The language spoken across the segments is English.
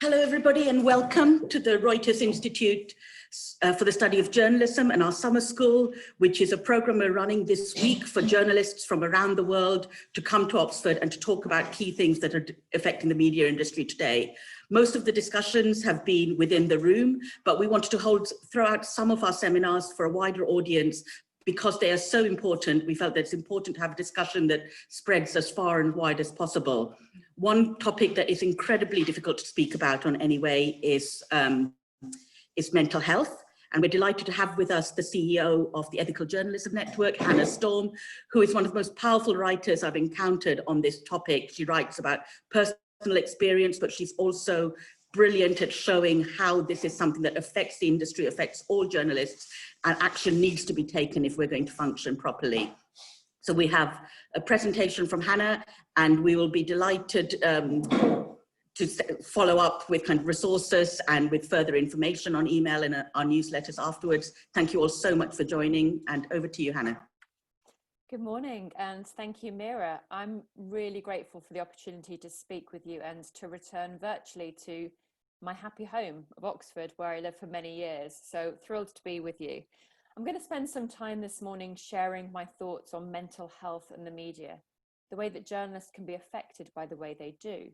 Hello, everybody, and welcome to the Reuters Institute for the Study of Journalism and our summer school, which is a program we're running this week for journalists from around the world to come to Oxford and to talk about key things that are affecting the media industry today. Most of the discussions have been within the room, but we wanted to throw out some of our seminars for a wider audience because they are so important. We felt that it's important to have a discussion that spreads as far and wide as possible. One topic that is incredibly difficult to speak about on any way is mental health. And we're delighted to have with us the CEO of the Ethical Journalism Network, Hannah Storm, who is one of the most powerful writers I've encountered on this topic. She writes about personal experience, but she's also brilliant at showing how this is something that affects the industry, affects all journalists, and action needs to be taken if we're going to function properly. So we have a presentation from Hannah, and we will be delighted to follow up with kind of resources and with further information on email and our newsletters afterwards. Thank you all so much for joining, and over to you, Hannah. Good morning, and thank you, Mira. I'm really grateful for the opportunity to speak with you and to return virtually to my happy home of Oxford, where I lived for many years. So thrilled to be with you. I'm going to spend some time this morning sharing my thoughts on mental health and the media, the way that journalists can be affected by the way they do.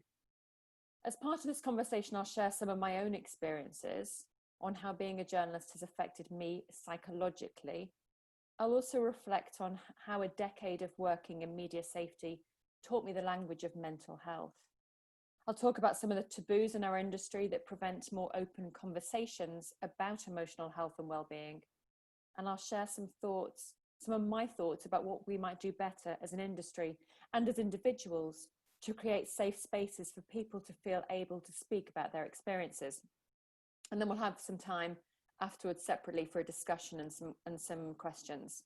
As part of this conversation, I'll share some of my own experiences on how being a journalist has affected me psychologically. I'll also reflect on how a decade of working in media safety taught me the language of mental health. I'll talk about some of the taboos in our industry that prevent more open conversations about emotional health and well-being. And I'll share some of my thoughts about what we might do better as an industry and as individuals to create safe spaces for people to feel able to speak about their experiences. And then we'll have some time afterwards separately for a discussion and some questions.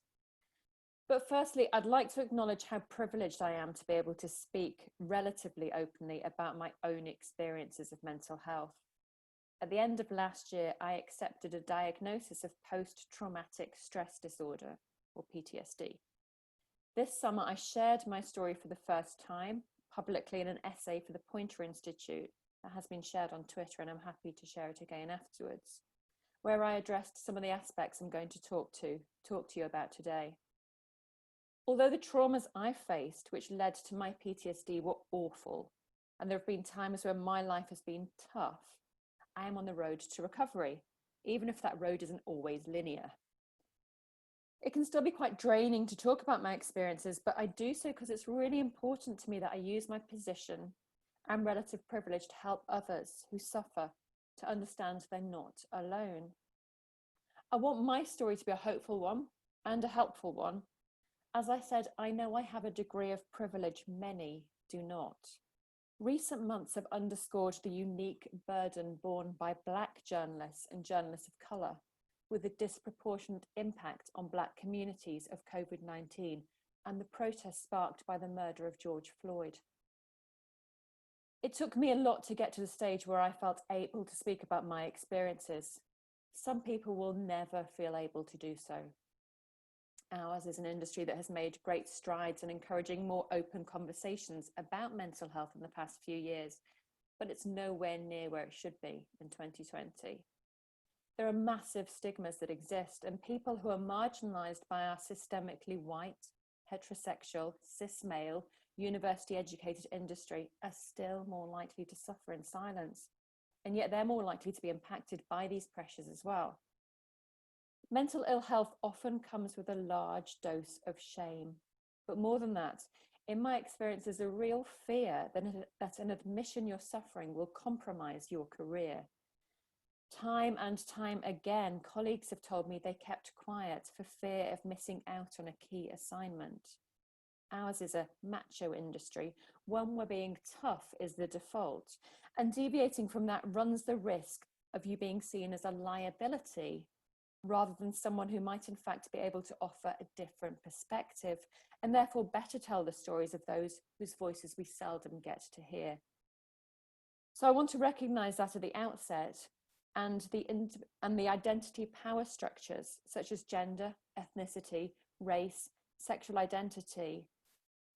But firstly, I'd like to acknowledge how privileged I am to be able to speak relatively openly about my own experiences of mental health. At the end of last year, I accepted a diagnosis of post-traumatic stress disorder, or PTSD. This summer, I shared my story for the first time publicly in an essay for the Poynter Institute that has been shared on Twitter, and I'm happy to share it again afterwards, where I addressed some of the aspects I'm going to talk to you about today. Although the traumas I faced, which led to my PTSD, were awful, and there have been times where my life has been tough, I am on the road to recovery, even if that road isn't always linear. It can still be quite draining to talk about my experiences, but I do so because it's really important to me that I use my position and relative privilege to help others who suffer to understand they're not alone. I want my story to be a hopeful one and a helpful one. As I said, I know I have a degree of privilege many do not. Recent months have underscored the unique burden borne by Black journalists and journalists of colour, with the disproportionate impact on Black communities of COVID-19 and the protests sparked by the murder of George Floyd. It took me a lot to get to the stage where I felt able to speak about my experiences. Some people will never feel able to do so. Ours is an industry that has made great strides in encouraging more open conversations about mental health in the past few years, but it's nowhere near where it should be in 2020. There are massive stigmas that exist, and people who are marginalised by our systemically white, heterosexual, cis male, university-educated industry are still more likely to suffer in silence, and yet they're more likely to be impacted by these pressures as well. Mental ill health often comes with a large dose of shame, but more than that, in my experience, there's a real fear that an admission you're suffering will compromise your career. Time and time again, colleagues have told me they kept quiet for fear of missing out on a key assignment. Ours is a macho industry, one where being tough is the default, and deviating from that runs the risk of you being seen as a liability rather than someone who might in fact be able to offer a different perspective and therefore better tell the stories of those whose voices we seldom get to hear. So I want to recognise that at the outset, and the identity power structures such as gender, ethnicity, race, sexual identity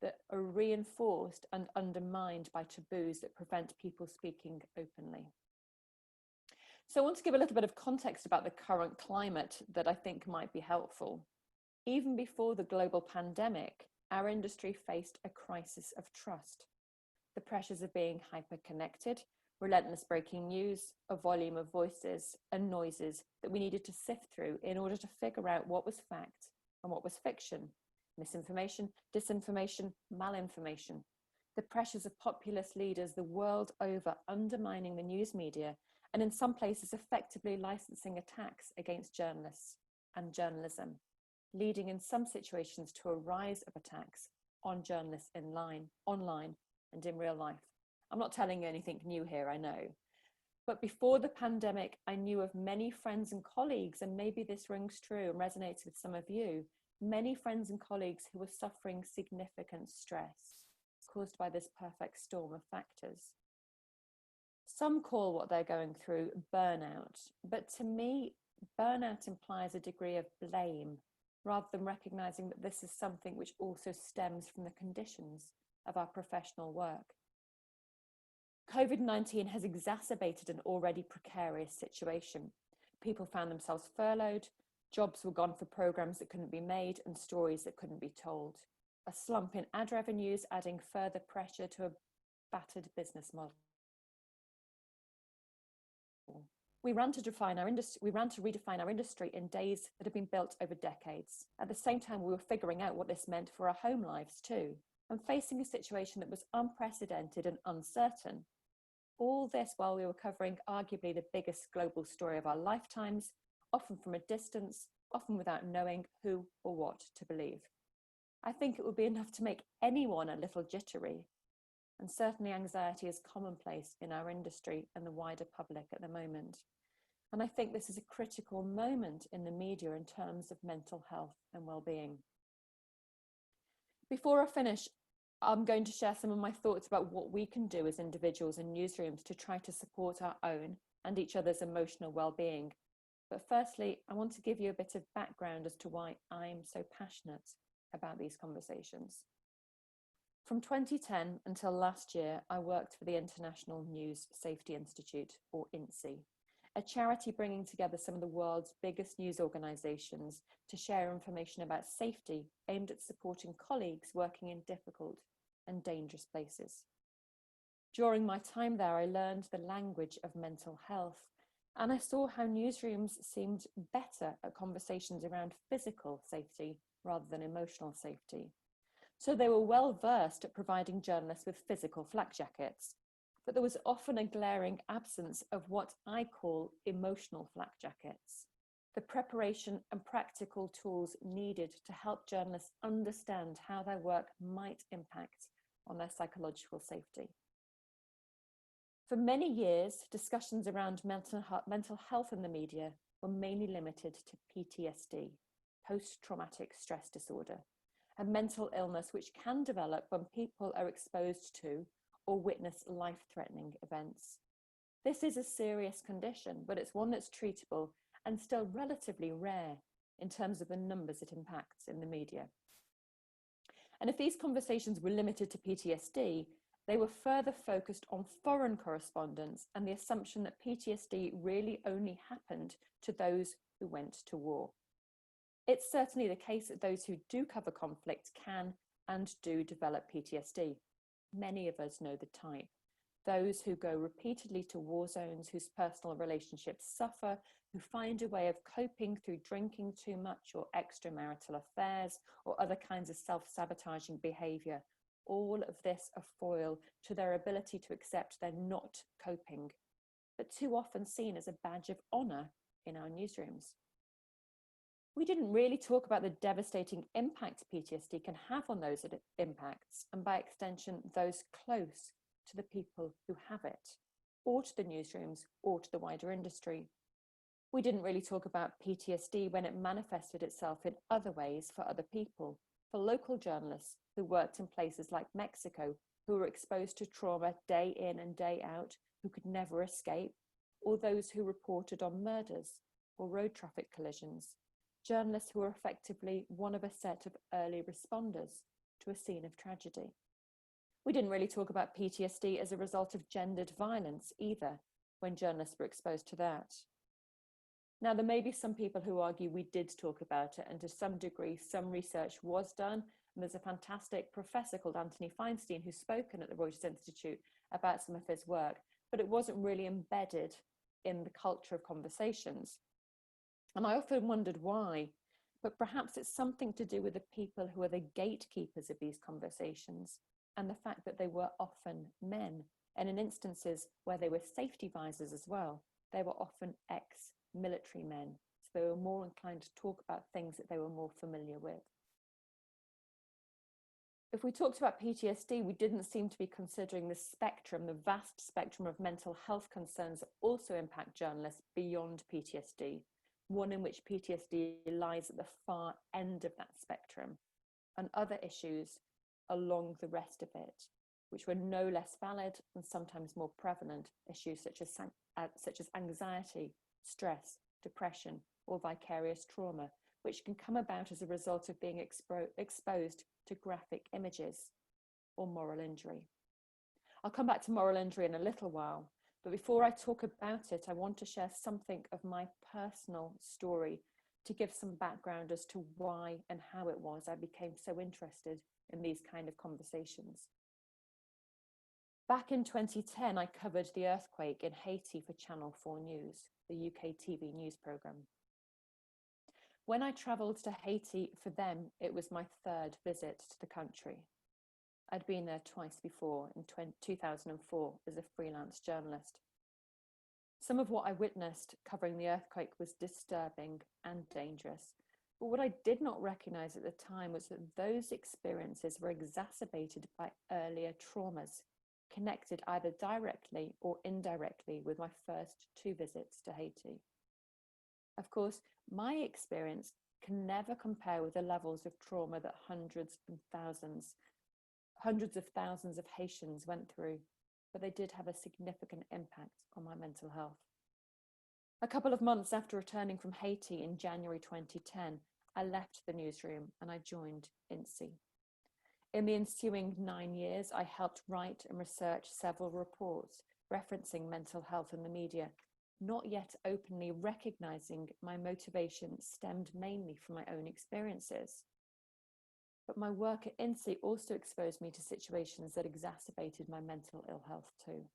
that are reinforced and undermined by taboos that prevent people speaking openly. So I want to give a little bit of context about the current climate that I think might be helpful. Even before the global pandemic, our industry faced a crisis of trust. The pressures of being hyper-connected, relentless breaking news, a volume of voices and noises that we needed to sift through in order to figure out what was fact and what was fiction, misinformation, disinformation, malinformation. The pressures of populist leaders the world over undermining the news media and in some places effectively licensing attacks against journalists and journalism, leading in some situations to a rise of attacks on journalists online and in real life. I'm not telling you anything new here, I know. But before the pandemic, I knew of many friends and colleagues, and maybe this rings true and resonates with some of you, many friends and colleagues who were suffering significant stress caused by this perfect storm of factors. Some call what they're going through burnout, but to me, burnout implies a degree of blame rather than recognizing that this is something which also stems from the conditions of our professional work. COVID-19 has exacerbated an already precarious situation. People found themselves furloughed, jobs were gone for programs that couldn't be made and stories that couldn't be told. A slump in ad revenues adding further pressure to a battered business model. We ran to redefine our industry in days that had been built over decades. At the same time, we were figuring out what this meant for our home lives too, and facing a situation that was unprecedented and uncertain. All this while we were covering arguably the biggest global story of our lifetimes, often from a distance, often without knowing who or what to believe. I think it would be enough to make anyone a little jittery. And certainly anxiety is commonplace in our industry and the wider public at the moment. And I think this is a critical moment in the media in terms of mental health and well-being. Before I finish, I'm going to share some of my thoughts about what we can do as individuals in newsrooms to try to support our own and each other's emotional well-being. But firstly, I want to give you a bit of background as to why I'm so passionate about these conversations. From 2010 until last year, I worked for the International News Safety Institute, or INSEE, a charity bringing together some of the world's biggest news organisations to share information about safety aimed at supporting colleagues working in difficult and dangerous places. During my time there, I learned the language of mental health, and I saw how newsrooms seemed better at conversations around physical safety rather than emotional safety. So they were well versed at providing journalists with physical flak jackets, but there was often a glaring absence of what I call emotional flak jackets, the preparation and practical tools needed to help journalists understand how their work might impact on their psychological safety. For many years, discussions around mental health in the media were mainly limited to PTSD, post-traumatic stress disorder, a mental illness which can develop when people are exposed to or witness life-threatening events. This is a serious condition, but it's one that's treatable and still relatively rare in terms of the numbers it impacts in the media. And if these conversations were limited to PTSD, they were further focused on foreign correspondence and the assumption that PTSD really only happened to those who went to war. It's certainly the case that those who do cover conflict can and do develop PTSD. Many of us know the type. Those who go repeatedly to war zones, whose personal relationships suffer, who find a way of coping through drinking too much or extramarital affairs or other kinds of self-sabotaging behaviour. All of this a foil to their ability to accept they're not coping, but too often seen as a badge of honour in our newsrooms. We didn't really talk about the devastating impact PTSD can have on those it impacts, and by extension, those close to the people who have it, or to the newsrooms, or to the wider industry. We didn't really talk about PTSD when it manifested itself in other ways for other people, for local journalists who worked in places like Mexico, who were exposed to trauma day in and day out, who could never escape, or those who reported on murders or road traffic collisions. Journalists who were effectively one of a set of early responders to a scene of tragedy. We didn't really talk about PTSD as a result of gendered violence either, when journalists were exposed to that. Now, there may be some people who argue we did talk about it, and to some degree, some research was done. And there's a fantastic professor called Anthony Feinstein who's spoken at the Reuters Institute about some of his work, but it wasn't really embedded in the culture of conversations. And I often wondered why, but perhaps it's something to do with the people who are the gatekeepers of these conversations and the fact that they were often men. And in instances where they were safety visors as well, they were often ex-military men. So they were more inclined to talk about things that they were more familiar with. If we talked about PTSD, we didn't seem to be considering the spectrum, the vast spectrum of mental health concerns that also impact journalists beyond PTSD, one in which PTSD lies at the far end of that spectrum, and other issues along the rest of it, which were no less valid and sometimes more prevalent, issues such as anxiety, stress, depression, or vicarious trauma, which can come about as a result of being exposed to graphic images or moral injury. I'll come back to moral injury in a little while, but before I talk about it, I want to share something of my personal story to give some background as to why and how it was I became so interested in these kind of conversations. Back in 2010, I covered the earthquake in Haiti for Channel 4 News, the UK TV news programme. When I travelled to Haiti for them, it was my third visit to the country. I'd been there twice before, in 2004 as a freelance journalist. Some of what I witnessed covering the earthquake was disturbing and dangerous, but what I did not recognise at the time was that those experiences were exacerbated by earlier traumas, connected either directly or indirectly with my first 2 visits to Haiti. Of course, my experience can never compare with the levels of trauma that hundreds of thousands of Haitians went through, but they did have a significant impact on my mental health. A couple of months after returning from Haiti in January 2010, I left the newsroom and I joined INSEE. In the ensuing 9 years, I helped write and research several reports referencing mental health in the media, not yet openly recognizing my motivation stemmed mainly from my own experiences. But my work at INSEE also exposed me to situations that exacerbated my mental ill health too.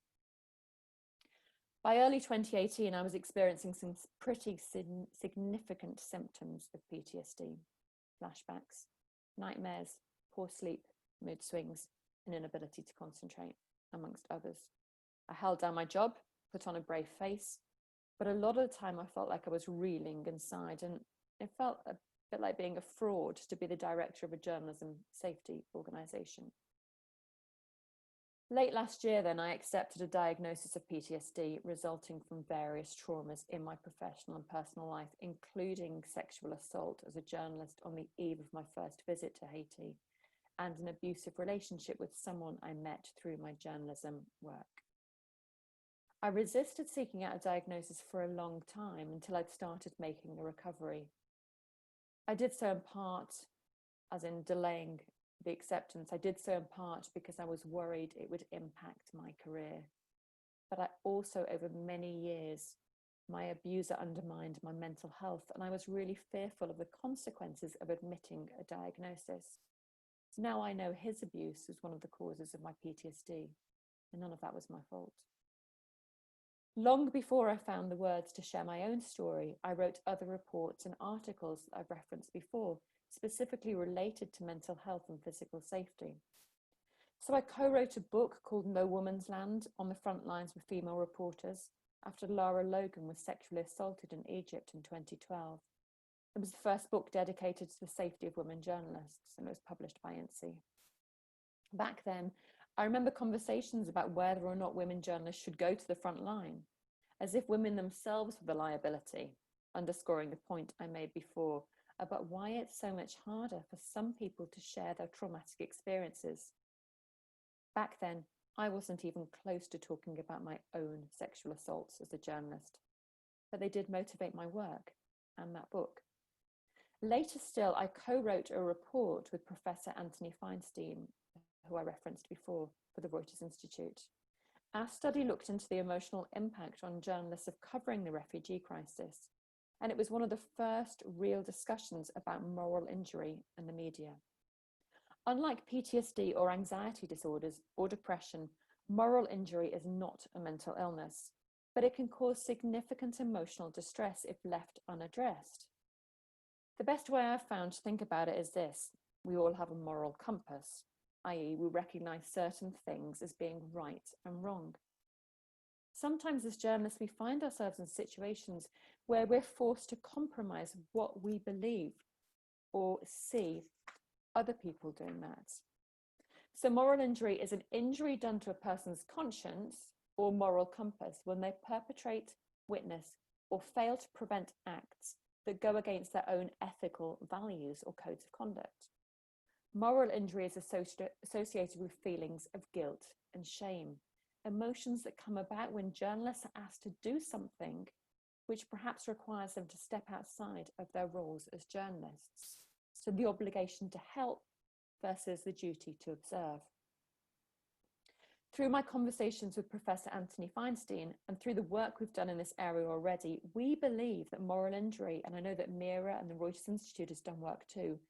By early 2018, I was experiencing some pretty significant symptoms of PTSD: flashbacks, nightmares, poor sleep, mood swings, and inability to concentrate, amongst others. I held down my job, put on a brave face, but a lot of the time I felt like I was reeling inside, and it felt a bit like being a fraud to be the director of a journalism safety organisation. Late last year then, I accepted a diagnosis of PTSD resulting from various traumas in my professional and personal life, including sexual assault as a journalist on the eve of my first visit to Haiti, and an abusive relationship with someone I met through my journalism work. I resisted seeking out a diagnosis for a long time until I'd started making a recovery. I did so in part, as in delaying the acceptance, I did so in part because I was worried it would impact my career. But I also, over many years, my abuser undermined my mental health, and I was really fearful of the consequences of admitting a diagnosis. Now I know his abuse was one of the causes of my PTSD, and none of that was my fault. Long before I found the words to share my own story, I wrote other reports and articles that I've referenced before, specifically related to mental health and physical safety. So I co-wrote a book called No Woman's Land, on the front lines with female reporters, after Lara Logan was sexually assaulted in Egypt in 2012. It was the first book dedicated to the safety of women journalists, and it was published by INSEE. Back then, I remember conversations about whether or not women journalists should go to the front line, as if women themselves were the liability, underscoring the point I made before about why it's so much harder for some people to share their traumatic experiences. Back then, I wasn't even close to talking about my own sexual assaults as a journalist, but they did motivate my work and that book. Later still, I co-wrote a report with Professor Anthony Feinstein, who I referenced before, for the Reuters Institute. Our study looked into the emotional impact on journalists of covering the refugee crisis, and it was one of the first real discussions about moral injury in the media. Unlike PTSD or anxiety disorders or depression, moral injury is not a mental illness, but it can cause significant emotional distress if left unaddressed. The best way I've found to think about it is this: we all have a moral compass, i.e., we recognize certain things as being right and wrong. Sometimes as journalists, we find ourselves in situations where we're forced to compromise what we believe or see other people doing that. So moral injury is an injury done to a person's conscience or moral compass when they perpetrate, witness, or fail to prevent acts that go against their own ethical values or codes of conduct. Moral injury is associated with feelings of guilt and shame, emotions that come about when journalists are asked to do something which perhaps requires them to step outside of their roles as journalists. So the obligation to help versus the duty to observe. Through my conversations with Professor Anthony Feinstein and through the work we've done in this area already, we believe that moral injury, and I know that Mira and the Reuters Institute has done work too,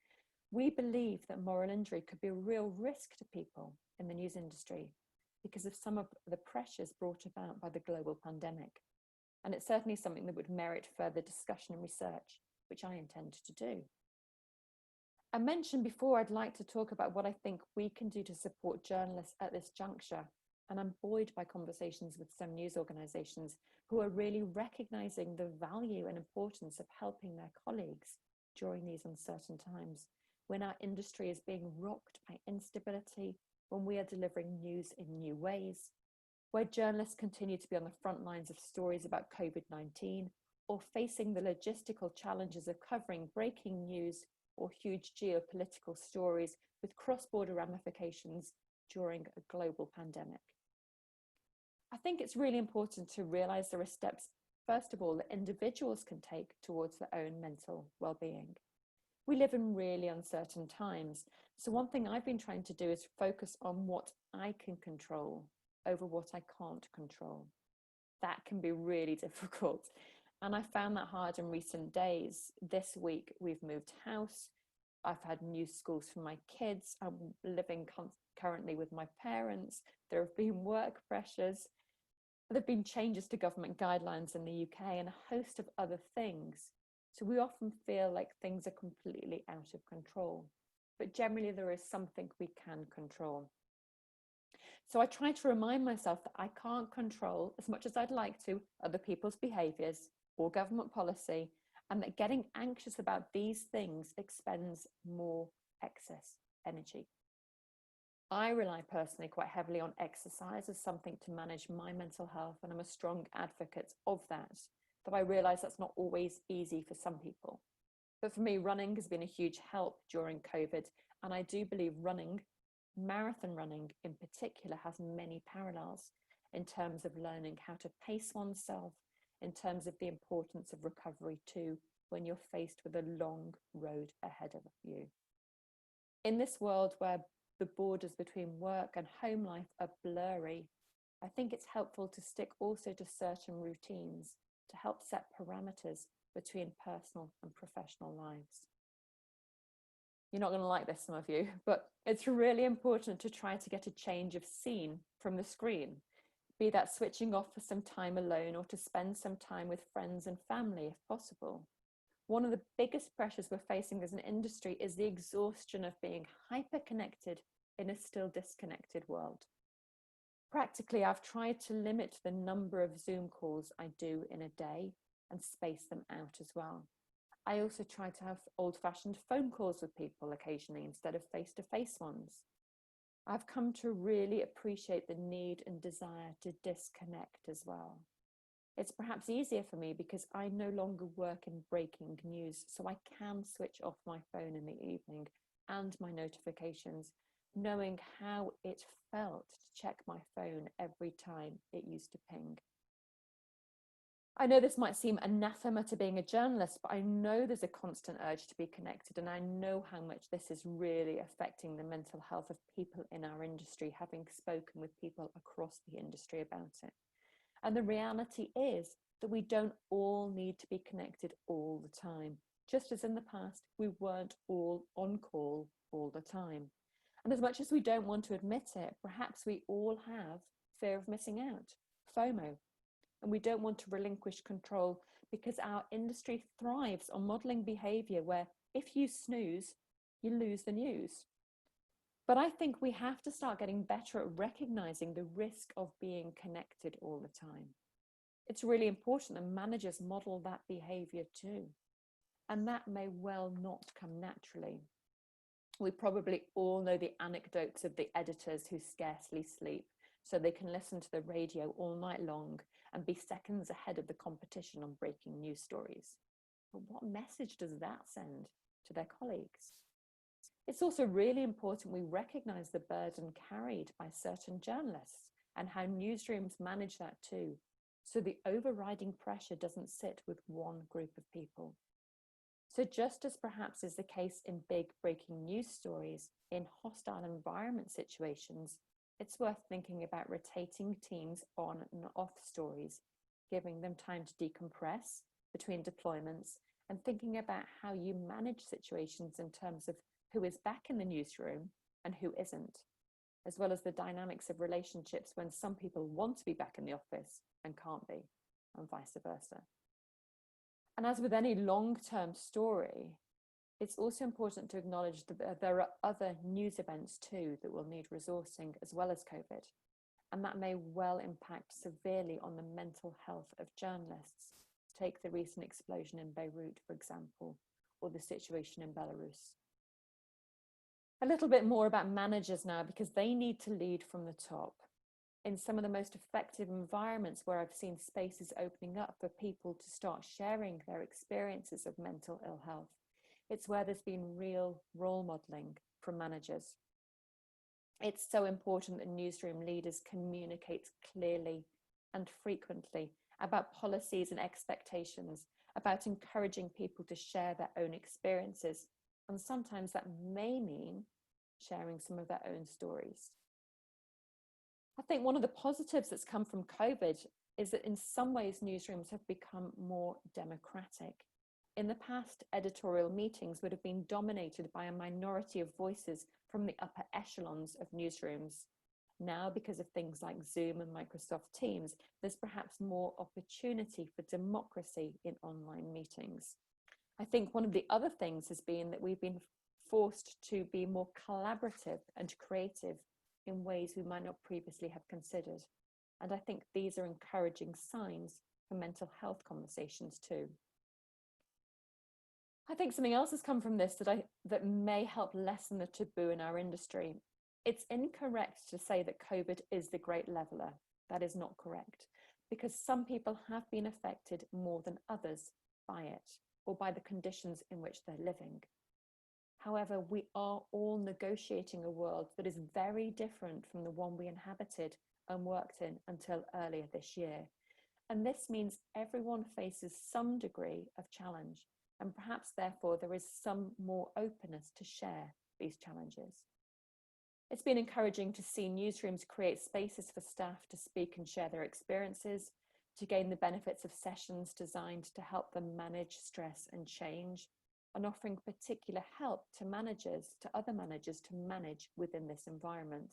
we believe that moral injury could be a real risk to people in the news industry because of some of the pressures brought about by the global pandemic. And it's certainly something that would merit further discussion and research, which I intend to do. I mentioned before I'd like to talk about what I think we can do to support journalists at this juncture, and I'm buoyed by conversations with some news organisations who are really recognising the value and importance of helping their colleagues during these uncertain times, when our industry is being rocked by instability, when we are delivering news in new ways, where journalists continue to be on the front lines of stories about COVID-19 or facing the logistical challenges of covering breaking news or huge geopolitical stories with cross-border ramifications during a global pandemic. I think it's really important to realise there are steps, first of all, that individuals can take towards their own mental well-being. We live in really uncertain times, so one thing I've been trying to do is focus on what I can control over what I can't control. That can be really difficult. And I found that hard in recent days. This week, we've moved house. I've had new schools for my kids. I'm living currently with my parents. There have been work pressures. There have been changes to government guidelines in the UK and a host of other things. So we often feel like things are completely out of control. But generally, there is something we can control. So I try to remind myself that I can't control, as much as I'd like to, other people's behaviours or government policy, and that getting anxious about these things expends more excess energy. I rely personally quite heavily on exercise as something to manage my mental health, and I'm a strong advocate of that, though I realise that's not always easy for some people. But for me, running has been a huge help during COVID, and I do believe running, marathon running in particular, has many parallels in terms of learning how to pace oneself, in terms of the importance of recovery too, when you're faced with a long road ahead of you. In this world where the borders between work and home life are blurry, I think it's helpful to stick also to certain routines to help set parameters between personal and professional lives. You're not going to like this, some of you, but it's really important to try to get a change of scene from the screen, be that switching off for some time alone or to spend some time with friends and family if possible. One of the biggest pressures we're facing as an industry is the exhaustion of being hyper-connected in a still disconnected world. Practically, I've tried to limit the number of Zoom calls I do in a day and space them out as well. I also try to have old-fashioned phone calls with people occasionally instead of face-to-face ones. I've come to really appreciate the need and desire to disconnect as well. It's perhaps easier for me because I no longer work in breaking news, so I can switch off my phone in the evening and my notifications, knowing how it felt to check my phone every time it used to ping. I know this might seem anathema to being a journalist, but I know there's a constant urge to be connected, and I know how much this is really affecting the mental health of people in our industry, having spoken with people across the industry about it. And the reality is that we don't all need to be connected all the time, just as in the past, we weren't all on call all the time. And as much as we don't want to admit it, perhaps we all have fear of missing out, FOMO, and we don't want to relinquish control because our industry thrives on modeling behavior where if you snooze, you lose the news. But I think we have to start getting better at recognizing the risk of being connected all the time. It's really important that managers model that behavior too. And that may well not come naturally. We probably all know the anecdotes of the editors who scarcely sleep, so they can listen to the radio all night long and be seconds ahead of the competition on breaking news stories. But what message does that send to their colleagues? It's also really important we recognise the burden carried by certain journalists and how newsrooms manage that too, so the overriding pressure doesn't sit with one group of people. So just as perhaps is the case in big breaking news stories, in hostile environment situations, it's worth thinking about rotating teams on and off stories, giving them time to decompress between deployments, and thinking about how you manage situations in terms of who is back in the newsroom and who isn't, as well as the dynamics of relationships when some people want to be back in the office and can't be, and vice versa. And as with any long-term story, it's also important to acknowledge that there are other news events too that will need resourcing as well as COVID. And that may well impact severely on the mental health of journalists. Take the recent explosion in Beirut, for example, or the situation in Belarus. A little bit more about managers now, because they need to lead from the top. In some of the most effective environments where I've seen spaces opening up for people to start sharing their experiences of mental ill health, it's where there's been real role modeling from managers. It's so important that newsroom leaders communicate clearly and frequently about policies and expectations, about encouraging people to share their own experiences. And sometimes that may mean sharing some of their own stories. I think one of the positives that's come from COVID is that in some ways newsrooms have become more democratic. In the past, editorial meetings would have been dominated by a minority of voices from the upper echelons of newsrooms. Now, because of things like Zoom and Microsoft Teams, there's perhaps more opportunity for democracy in online meetings. I think one of the other things has been that we've been forced to be more collaborative and creative in ways we might not previously have considered. And I think these are encouraging signs for mental health conversations too. I think something else has come from this that may help lessen the taboo in our industry. It's incorrect to say that COVID is the great leveler. That is not correct, because some people have been affected more than others by it, or by the conditions in which they're living. However, we are all negotiating a world that is very different from the one we inhabited and worked in until earlier this year. And this means everyone faces some degree of challenge, and perhaps therefore there is some more openness to share these challenges. It's been encouraging to see newsrooms create spaces for staff to speak and share their experiences, to gain the benefits of sessions designed to help them manage stress and change, and offering particular help to other managers to manage within this environment.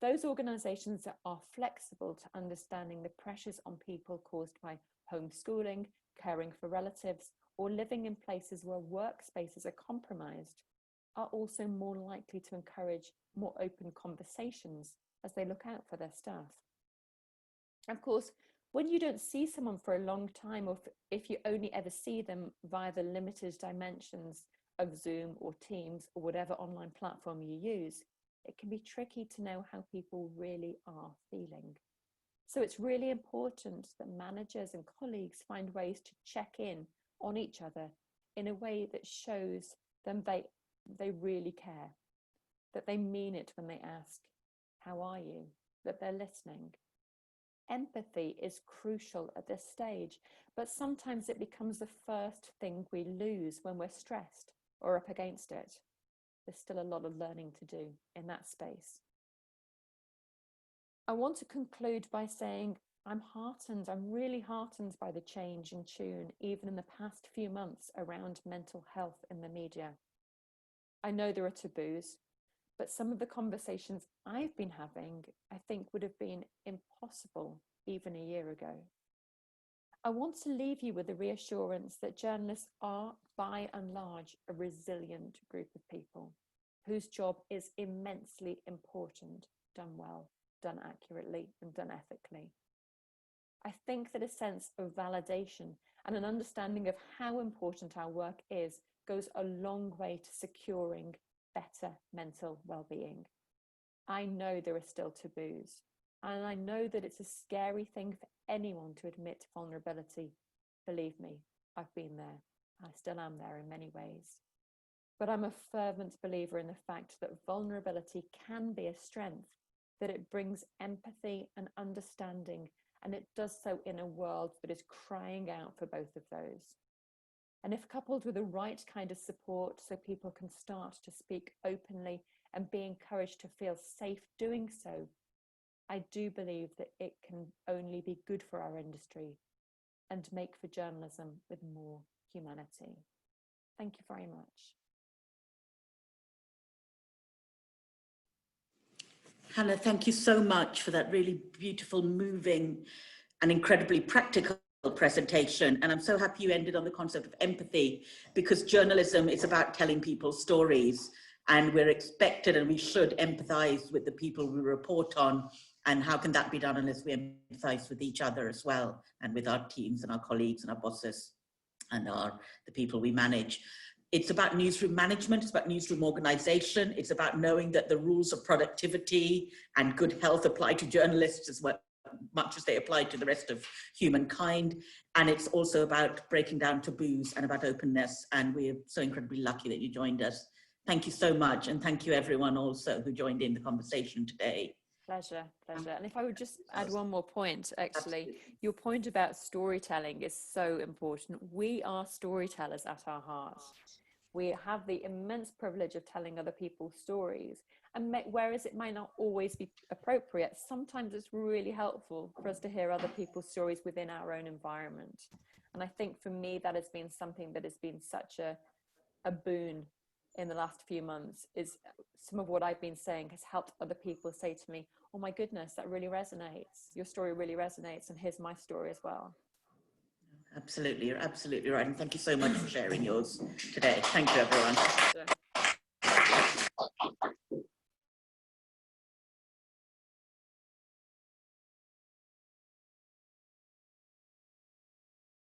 Those organisations that are flexible to understanding the pressures on people caused by homeschooling, caring for relatives, or living in places where workspaces are compromised are also more likely to encourage more open conversations as they look out for their staff. Of course, when you don't see someone for a long time, or if you only ever see them via the limited dimensions of Zoom or Teams or whatever online platform you use, it can be tricky to know how people really are feeling. So it's really important that managers and colleagues find ways to check in on each other in a way that shows them they really care, that they mean it when they ask, "How are you?" that they're listening. empathy is crucial at this stage, but sometimes it becomes the first thing we lose when we're stressed or up against it. There's still a lot of learning to do in that space. I want to conclude by saying I'm really heartened by the change in tune, even in the past few months, around mental health in the media. I know there are taboos, but some of the conversations I've been having, I think, would have been impossible even a year ago. I want to leave you with the reassurance that journalists are, by and large, a resilient group of people whose job is immensely important, done well, done accurately, and done ethically. I think that a sense of validation and an understanding of how important our work is goes a long way to securing better mental well-being. I know there are still taboos, and I know that it's a scary thing for anyone to admit vulnerability. Believe me, I've been there. I still am there in many ways. But I'm a fervent believer in the fact that vulnerability can be a strength, that it brings empathy and understanding, and it does so in a world that is crying out for both of those. And if coupled with the right kind of support so people can start to speak openly and be encouraged to feel safe doing so, I do believe that it can only be good for our industry and make for journalism with more humanity. Thank you very much. Hannah, thank you so much for that really beautiful, moving and incredibly practical presentation. And I'm so happy you ended on the concept of empathy, because journalism is about telling people stories, and we're expected and we should empathize with the people we report on. And how can that be done unless we empathize with each other as well, and with our teams and our colleagues and our bosses and the people we manage. It's about newsroom management, it's about newsroom organization, it's about knowing that the rules of productivity and good health apply to journalists as much as they apply to the rest of humankind. And it's also about breaking down taboos and about openness. And we're so incredibly lucky that you joined us. Thank you so much. And thank you everyone also who joined in the conversation today. Pleasure, pleasure. And if I would just add one more point, actually, Absolutely. your point about storytelling is so important. We are storytellers at our heart. We have the immense privilege of telling other people's stories, and whereas it might not always be appropriate, sometimes it's really helpful for us to hear other people's stories within our own environment. And I think for me, that has been something that has been such a boon in the last few months. Is some of what I've been saying has helped other people say to me, oh my goodness, that really resonates. Your story really resonates, and here's my story as well. Absolutely, you're absolutely right. And thank you so much for sharing yours today. Thank you, everyone.